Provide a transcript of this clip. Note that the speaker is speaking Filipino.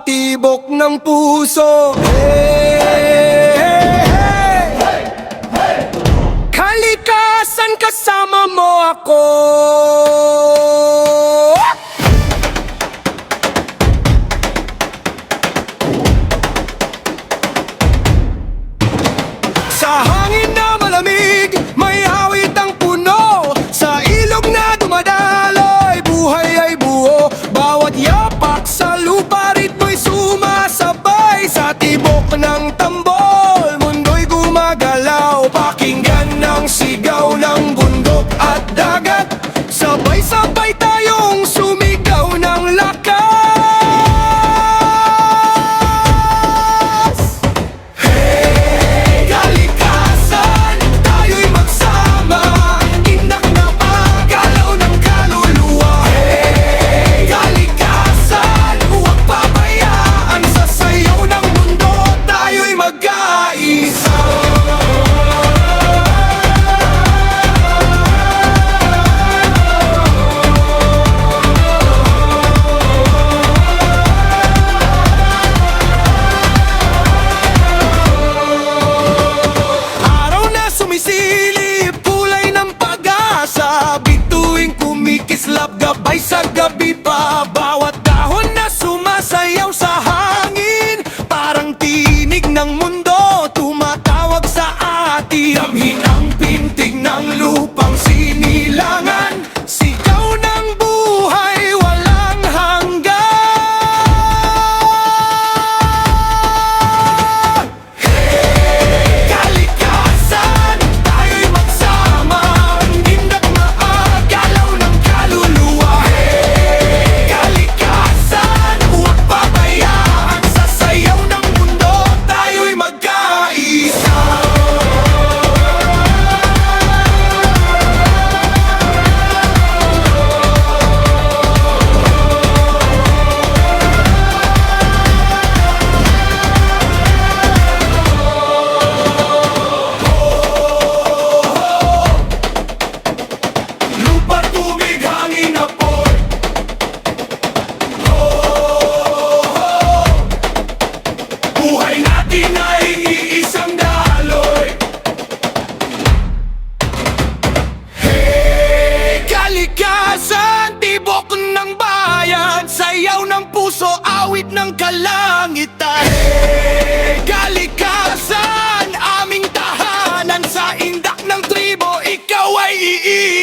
tibok ng puso. Kalikasan, kasama mo ako. Sa hangin na malamig, may awit ang puno. Sa ilog na dumadaloy, buhay ay buo. Bawat yapak sa lupa, ritmo'y sumasabay. Sa tibok ng tambol, mundo'y gumagalaw. Pakinggan ng sigaw ng bundok at dagat. Sabay-sabay tayong sumigaw ng lakas. Kislap gabay sa gabi pa. Bawat dahon na sumasayaw sa hangin, parang tinig ng mundo tumatawag sa atin. Damhin ang pintig ng lupang sinilangan, sigaw ng buhay walang hanggan. Hey, kalikasan, tayo'y magsama. Indak maagalaw ng kaluluwa. Hey, kalikasan, huwag pabayaan. Sa sayaw ng mundo, tayo'y magkaisa. Lupa, tubig, hangin, apoy. Buhay natin ay iisang daloy. Hey, kalikasan, tibok ng bayan, sayaw ng puso, awit ng kalangitan. Hey, kalikasan, aming tahanan, sa indak ng tribo, ikaw ay iisa.